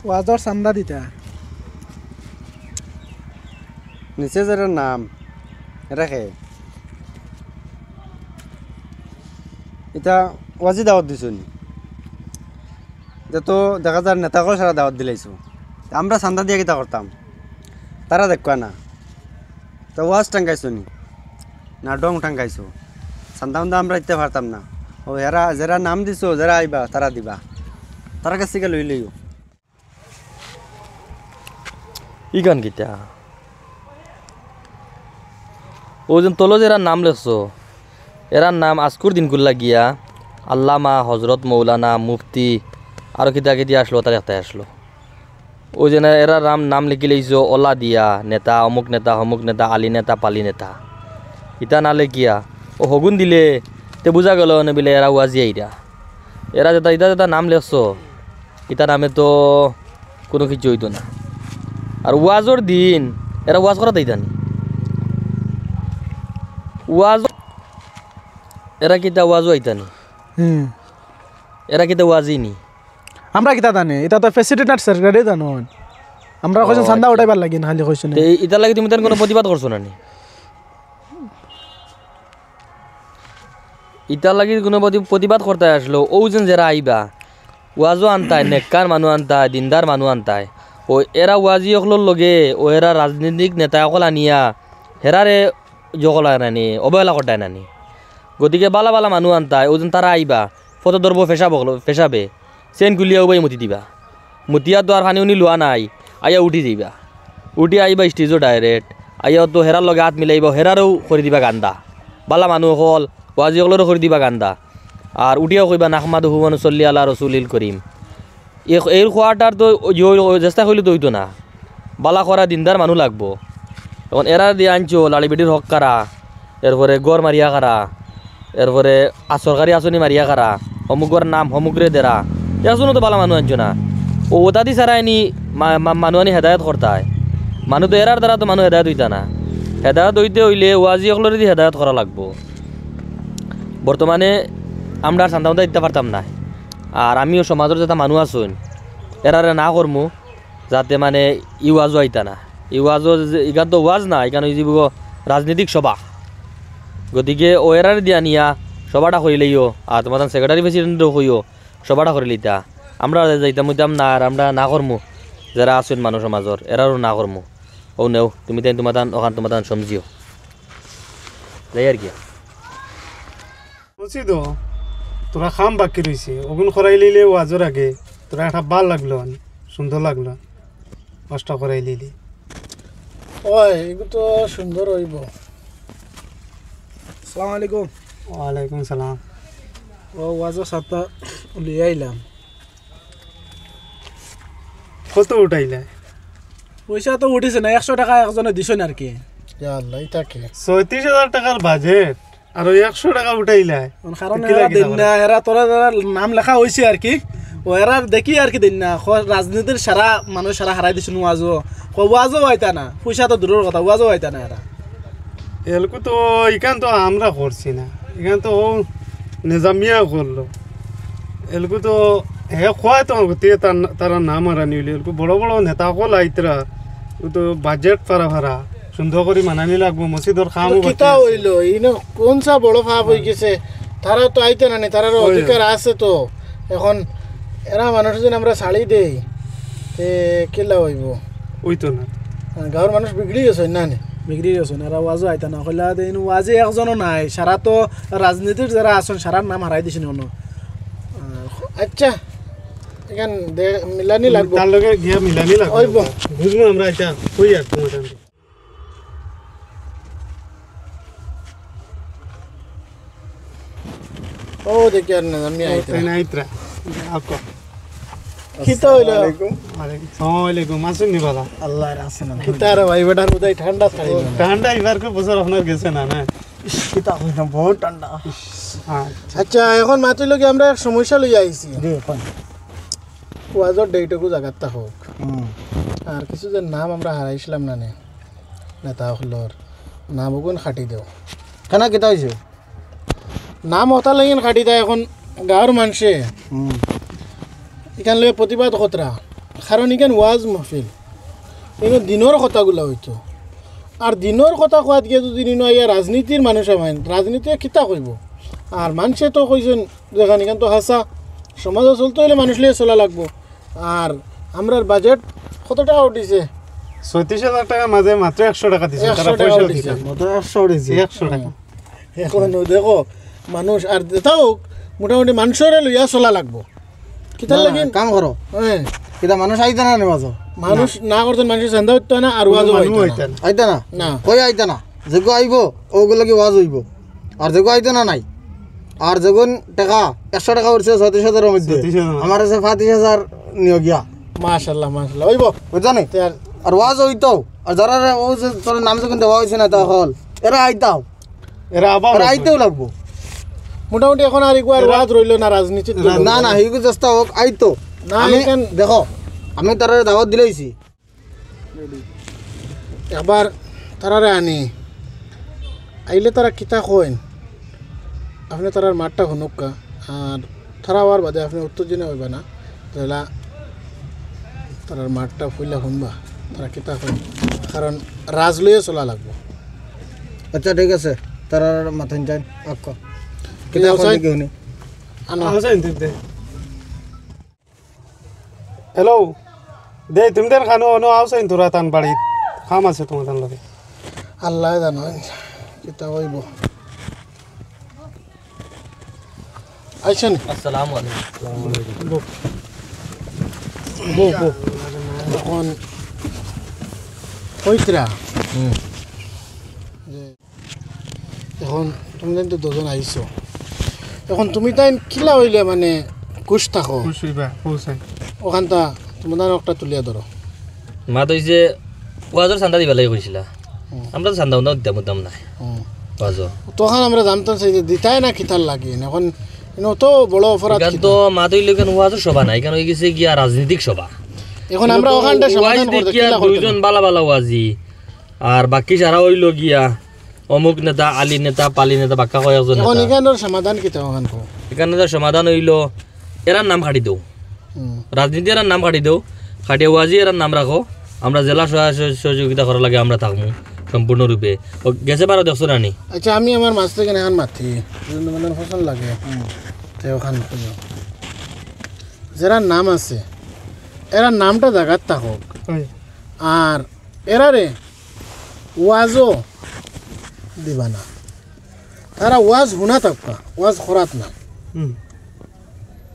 ওয়াজর চান্দা দিতা নিচে যারা নাম রাখে এটা ওয়াজি দাওয়াত দিছুন এটা তো দেখা যায় নেতাকেও সারা দাওয়াত দিলাইছো আমরা চান্দা দিয়ে কিতা করতাম তারা দেখবা না তো ওয়াজ টাঙ্গাইছো নি না ডং টাঙ্গাইছো চান্দা উন্দা আমরা ইতে পারতাম না ও এরা যারা নাম দিছো যারা আইবা তারা দিবা তার কাছ থেকে লই লইও ইগান কিতা ওজন তলো যারা নাম লেখছো এরার নাম আজকুর দিন গুল্লা গিয়া আল্লামা হজরত মৌলানা মুফতি আর কিতা কিতি আসলো তার একটাই আসলো ওই যে এরা নাম লিখি লইছো ওলা দিয়া নেতা অমুক নেতা আলি নেতা পালি নেতা ইতা না লেখিয়া ও হগুন দিলে তে বুঝা গেল না বিলে এরা ওয়াজি আইরা এরা যেটা যেটা নাম লেখছো ইতা নামে তো কোনো কিছু হইতো না আর ওয়াজর দিন এরা ওয়াজ করা দিতানি ওয়াজ এরা কিতা ওয়াজও আইতানি এরা কিতা ওয়াজি নি আমরা কিতা জানি এটা তো ফেসিলিটি না সরকারে জানো আমরা কইছেন চান্দা উঠাইবার লাগি না খালি কইছেন ইতা লাগি তুমি তার কোনো প্রতিবাদ করছো না নি ইতা লাগি কোনো প্রতিবাদ করতে আসলো ওজন যারা আইবা ওয়াজও আনতায় নেককার মানুষ আনতায় দিনদার মানুষ আনতায় ও এরা ওয়াজি অকলোর লগে ও এরা রাজনৈতিক নেতা অকল আনিয়া হেরারে জকল আনানি অবহেলা করতায় নানি গতিকে বালা বালা মানুষ আনতায় ওজন তারা আইবা ফটো ধরবো ফেসাবে চেন গুলিয়া উবাই মুতি দিবা মুতিয়া তো আর ফানি উনি লোৱা নাই আইয়া উঠি যাইবা উঠি আইবা স্টেজও ডাইরেক্ট আইয়া তো হেরার লগে হাত মিলাইব হেরারও করে দিবা গান্দা বালা মানুহ অকল ওয়াজি অকলরও করে দিবা গান্দা আর উঠিয়াও কইবা নাহমাদু হুমানু সল্লি আলা রসুলিল করিম এই খোয়াটার তো চেষ্টা করলে তো হইতো না বালা করা দিনদার মানুষ লাগবো এখন এরা দিয়ে আনছো লাড়ি বেটির হক কারা এরপরে গড় মারিয়া কারা এরপরে সরকারি আঁচনি মারিয়া কারা অমুকর নাম অমুকরে দেরা এখনো তো বালা মানুষ আনছো না ও ওটা দি সারা আনি মানুষ আনি হেদায়ত করতায় মানুষ তো এরার দ্বারা তো মানুষ হেদায়ত হইতা না হেদায়ত হইতে হইলে ওয়াজি অকলরে দি হেদায়ত করা লাগবো বর্তমানে আমরা চান্দা উন্দা দিতে পারতাম না আর আমিও সমাজের যেটা মানুষ আছেন এরারে না করমু যাতে মানে ই ওয়াজও আইতা না ই ওয়াজও এখান তো ওয়াজ না এখানে যাব রাজনৈতিক সভা গতিকে ও এরারে দিয়া নিয়া সভাটা করিলেইও আর তোমার সেক্রেটারি প্রেসিডেন্টও কইও সভাটা করে লিতা আমরা যাইতাম না আর আমরা না করমু যারা আছেন মানুষ সমাজের এরারও না করমু ও নেও তুমি তাই তোমার সমঝিও যাই আর কি বুঝছি তো তোরা খাম বাকি রয়েছে ওগুন করাই লিলে ওয়াজর আগে তোরা একটা ভাল লাগলো সুন্দর লাগলো কষ্ট করাই লিলি ওই এগুলো তো সুন্দর হইব আসসালামু আলাইকুম ওয়ালাইকুম সালাম ও ওয়াজর সাতটা লিয়ে আইলাম কত উঠাইলে পয়সা তো উঠিছে না 100 টাকা একজনে দিছ না আর কি আল্লাহ এটাকে 36,000 টাকার বাজেট আর 100 টাকা উঠাইলে কারণ দিন না এরা তোরা নাম লেখা হয়েছে আর কি ও এরা দেখি আর কি দিন না রাজনীতির সারা মানুষ সারা হারাই দিছিল ওয়াজও হইতা না পয়সা তো দূরের কথা ওয়াজও হইতা না এরা এলকু তো এখান তো আমরা করছি না এখান তো নিজামিয়া করলো এলকু তো হে খোয়াই তো তারা নাম আর আনিলে এলকু বড় বড় নেতা সকল আইতরা তো বাজেট ফারা সুন্দর করে মানানি লাগবো মসজিদর খাম কিতা হইলো ইনো কোন সা বড় ভাব হই গেছে তারা তো আইতে না তারার অধিকার আছে তো এখন এরা মানুষ যেন আমরা শাড়ি দেই তে কিলা হইব ওইতো না গাঁৱৰ মানুষ বিগড়ি গেছে না বিক্রি গেছে এরা ওয়াজও আইতা না কইলা দিন ওয়াজে একজনও নাই সারা তো রাজনীতির যারা আছেন সারার নাম হারাই দিছেন আচ্ছা এখান মিলানি লাগবো তার লগে গিয়া মিলানি লাগবো হইব বুঝবো আমরা এটা কই আর তোমার ও দেখি আর না আমি আইতে আইতরা আপকো কিতা হইলো আসসালামু আলাইকুম আসুন নি বাবা আল্লাহ রাসনা কিতা রে ভাই বেটার বুঝাই ঠান্ডা ছাড়ি ঠান্ডা এবার কো বছর আপনার গেছে না না কিতা হইলো বহুত ঠান্ডা আচ্ছা এখন মাত্র কি আমরা এক সমস্যা লই আইছি রে কোন ওয়াজর ডেটকু জায়গাটা হোক আর কিছু যে নাম আমরা হারাইছিলাম না নেতা হলর নাম ওগুন খাটি দেও কেনা কিতা হইছে নাম হতা লাগিন খাটি দেয় এখন গাঁৱৰ মানুষে এখান লগে প্রতিবাদ কতরা কারণ এখান ওয়াজ মাহফিল এখানে দিনের কথাগুলো হইতো আর দিনের কথা কোয়াত গিয়ে যদি ইয়া রাজনীতির মানুষ আইন রাজনীতি কিতা কইব আর মানুষে তো কইছেন যেখানে এখান তো হাসা সমাজও চলতে হলে মানুষ লিয়ে চলা লাগবো আর আমরার বাজেট কত টাকা উঠিছে 36,000 টাকার মাঝে মাত্র 100 টাকা দিছে 100 তারা টাকা পয়সা উঠিছে। দিছে 100 টাকা এখন দেখো মানুষ আর দেখাও মোটামুটি মানুষের লইয়া চলা লাগবো কিতার লাগি কাম করো হ্যাঁ কিতা মানুষ আইতা না নেবাজ মানুষ না করতেন মানুষের চান্দা হইতো না আর ওয়াজও হইতো না। আইতা না না কই আইতা না যেগো আইব ওগুলো কি ওয়াজ হইব আর যেগো আইতা না নাই আর যখন টাকা 100 টাকা উঠছে 36,000 মধ্যে 36,000 আমার কাছে 35,000 নিয়ে গিয়া মাশাআল্লাহ মাশাআল্লাহ হইব বুঝছো নি তে আর আর ওয়াজ হইতো আর যারা ও যে তোর নাম যখন দেওয়া হয়েছে না তা হল এরা আইতাও এরা আবার আর আইতেও লাগবো মোটামুটি এখন আর একবার ওয়াজ রইল না রাজনীতি না না হিগু চেষ্টা হোক আইতো না, আমি এখান- দেখো আমি তার দাওয়াত দিলেইছি একবার তারারে আনি আইলে তারা কিতা কইন আপনি তারার মাঠটা শুনুকা আর তারা হওয়ার বাদে আপনি উত্তেজনা হইবা না তাহলে তারার মাঠটা ফুইলা শুনবা তারা কিতা কইন কারণ রাজ লইয়ে চলা লাগবো আচ্ছা ঠিক আছে তার মাথায় যান আক্কা কিতা কইন কেউনি আনো হ্যালো দে তুমি দেন খানো অনো আউসাইন তোরা তান বাড়ি খাম আছে তোমাদের লগে আল্লাহ জানো কিতা হইব আইছেন আসসালামু আলাইকুম এখন হইতরা এখন তুমি তো দুজন আইছো এখন তুমি তাই কিলা হইলে মানে খুশ থাকো খুশিবা হুসাইন ওখানটা তোমাদের একটা তুলিয়া ধরো মা তো যে ওয়াজর চান্দা দিবা লাগে কইছিলা আমরা তো চান্দা দিতাম নাই ওয়াজর তখন আমরা জানতাম সেই যে দিতাই না কিতার লাগে এখন অত বড় অপরাধ এখান তো মা তো ইলেন ওয়াজর সভা নাই এখানে হয়ে গেছে গিয়া রাজনৈতিক সভা এখন আমরা ওখানটা সমাধান করতে দেখিয়া কিলা করতে দুইজন বালা বালা ওয়াজি আর বাকি সারা হইল গিয়া অমুক নেতা আলী নেতা পালি নেতা বাক্কা কয়েকজন এখন নেতা এখানের সমাধান কিতা ওখান এখানে তো সমাধান হইল এরার নাম কাটি দেও রাজনীতি এরার নাম কাটি দেও কাটিয়ে ওয়াজি এরার নাম রাখো আমরা জেলা সহযোগিতা করার লাগে আমরা থাকবো সম্পূর্ণরূপে ও গেছে পারো দেখছো রানি আচ্ছা আমি আমার মাছ থেকে এখন মাতি যদি তোমাদের পছন্দ লাগে তো ওখান খুঁজো যারা নাম আছে এরা নামটা জায়গার থাকুক আর এরারে ওয়াজও দিবা না তারা ওয়াজ শুনা থাকা ওয়াজ খরাত না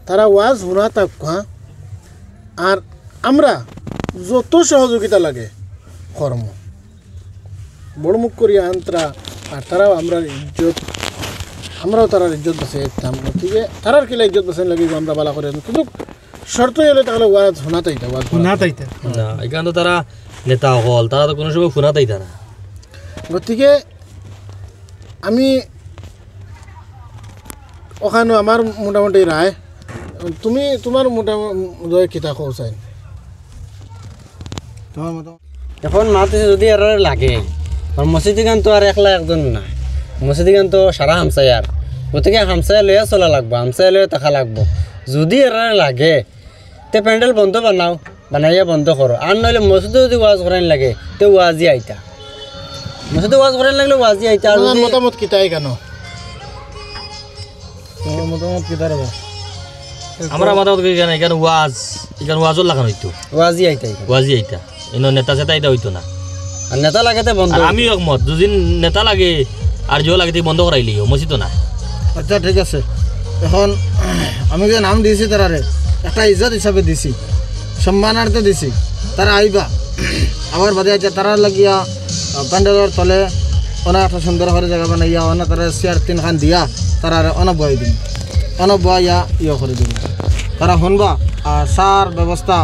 তারা ওয়াজ শুনা থাকা আর আমরা যত সহযোগিতা লাগে কর্ম বড় মুখ করি আন্তরা আর তারাও আমরা ইজ্জত আমরাও তারার ইজ্জত বাঁচে থাকতাম গতিকে তারার কিলা ইজ্জত বাঁচান লাগিব আমরা বালা করে কিন্তু শর্ত হলে তাহলে ওয়াজ শোনাতেই ওয়াজ না তাইতে না এখানে তো তারা নেতা হল তারা তো কোনো সময় ফোনা তাইতা না গতিকে আমি ওখানে আমার মোটামুটি রায় তুমি তোমার মোটামুটি কিতা কৌচাই তোমার মতো এখন মাতে যদি আর লাগে আর মসজিদি গান তো আর একলা একজন না মসজিদি গান তো সারা হামসায়ার গতিকে হামসায়া লইয়া চলা লাগবো হামসায়া লইয়া টাকা লাগবো যদি আর লাগে তে প্যান্ডেল বন্ধ বানাও বানাইয়া বন্ধ করো আর নইলে মসজিদে যদি ওয়াজ করাইন লাগে তে ওয়াজি আইতা মসজিদে ওয়াজ করাইন লাগলে ওয়াজি আইতা আর তোমার যদি মতামত কিতাই কেন তোমার মতামত কি দাঁড়াবো আমরা মাথা এখানে এখানে ওয়াজর লাগানো হইতো ওয়াজি আইতা ওয়াজি আইতা এনে নেতা সেটা এটা হইতো না আর নেতা লাগাতে বন্ধ আর আমি একমত যদি নেতা লাগে আর জিও লাগে বন্ধ করাইলি মসজিদ না আচ্ছা ঠিক আছে এখন আমি যে নাম দিয়েছি তারারে একটা ইজ্জত হিসাবে দিছি সম্মানার্থে দিছি তারা আইবা আমার বাদে আছে তারা লাগিয়া প্যান্ডেলের তলে অনেক একটা সুন্দর করে জায়গা বানাইয়া অনেক তারা চেয়ার তিনখান দিয়া তারা অনেক বয় দিন অনেক বয়া ইয়ে করে দিন তারা শুনবা আর চার ব্যবস্থা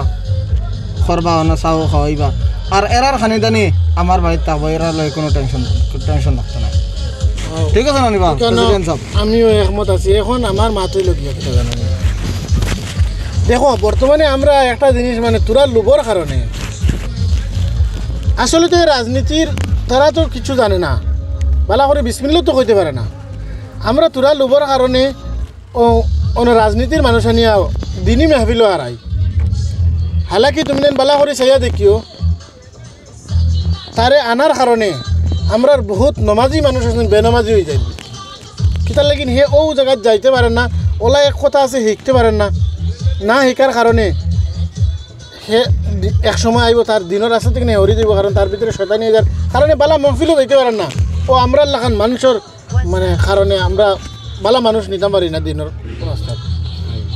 করবা অনেক চাও খাওয়াইবা আর এরার খানি দানি আমার বাড়িতে থাকবো এরা লয় কোনো টেনশন রাখতো না ঠিক আছে না নিবা কেন প্রেসিডেন্ট সাহেব আমিও একমত আছি এখন আমার মাতই লগিয়া কথা জানো দেখো বর্তমানে আমরা একটা জিনিস মানে তোরা লোভর কারণে আসলে তো এই রাজনীতির তারা তো কিছু জানে না ভালো করে বিসমিল্লাহ তো কইতে পারে না আমরা তোরা লোভর কারণে ও রাজনীতির মানুষ নিয়ে দিনই মেহবিল হারাই হালাকি তুমি বালা করে চাইয়া দেখিও তারে আনার কারণে আমরা বহুত নমাজি মানুষ আছেন বেনমাজি হয়ে যায় কিতার লাগি হে ও জায়গায় যাইতে পারেন না ওলা এক কথা আছে শিখতে পারেন না না শিকার কারণে সে এক সময় আইব তার দিনের রাস্তা থেকে হরি দিব কারণ তার ভিতরে শয়তানি হয়ে যার কারণে বালা মহফিলও যাইতে পারেন না ও আমরা লাখান মানুষের মানে কারণে আমরা বালা মানুষ নিতে পারি না দিনের রাস্তা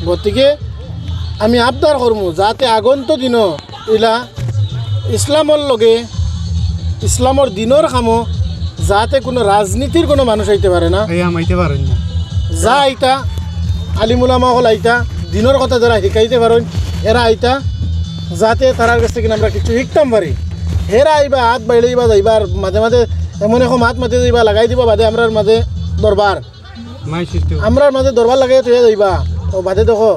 গতিকে আমি আবদার করবো যাতে আগন্ত দিন ইলা ইসলামর লগে ইসলামর দিনের কামো যাতে কোনো রাজনীতির কোনো মানুষ আইতে পারে না এই আমাইতে পারেন না যা আইতা আলিমুলামা হল আইতা দিনের কথা যারা শিখাইতে পারেন এরা আইতা যাতে তারার কাছ থেকে আমরা কিছু শিখতাম পারি হেরা আইবা হাত বাইলেইবা যাইবা আর মাঝে মাঝে এমন এখন হাত মাঝে যাইবা লাগাই দিবা বাদে আমরার মাঝে দরবার আমরার মাঝে দরবার লাগাই তুই যাইবা ও বাদে দেখো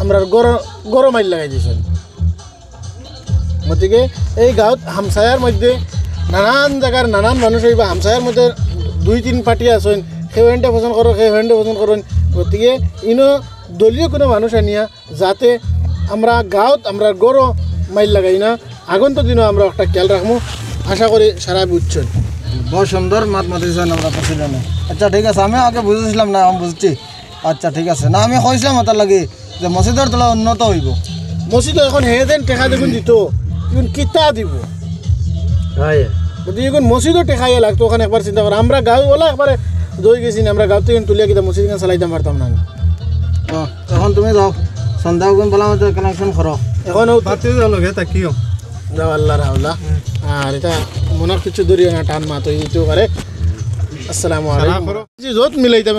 আমরা গরম মাইল লাগাই দিয়েছেন গতিকে এই গাঁৱত হামসায়ার মধ্যে নানান জায়গার নানান মানুষ হইবা হামসায়ার মধ্যে 2-3 পার্টি আছেন সেই হেন্ডে পছন্দ করো সেই হেন্ডে পছন্দ করেন গতিকে ইনো দলীয় কোনো মানুষ আনিয়া যাতে আমরা গাঁৱত আমরা গরো মাইল লাগাই না আগন্ত দিনও আমরা একটা খেয়াল রাখবো আশা করি সারা বুঝছেন बहुत সুন্দর মাত মাতিছেন আমরা প্রেসিডেন্টে আচ্ছা ঠিক আছে আমি আগে বুঝেছিলাম না আমি বুঝছি আচ্ছা ঠিক আছে না আমি কইছিলাম তার লাগে যে মসজিদের তোলা উন্নত হইব মসজিদ এখন হে দেন টেকা দেখুন দিত এখন কিতা দিব গতিকে এখন মসজিদও টেকাইয়া লাগতো ওখানে একবার চিন্তা করো আমরা গাঁও ওলা একবারে দই গেছি না আমরা গাঁও থেকে তুলিয়া কিনা মসজিদ চালাইতাম পারতাম না এখন তুমি যাও সন্ধ্যা গুণ বলা মতো কানেকশন করো এখন বাতি লগে তাকিও যাও আল্লাহ রাহুল্লাহ আর এটা মনের কিছু দূরিয়ে না টান মাত হয়ে যেতেও পারে আসসালামু আলাইকুম য'ত মিলাইতাম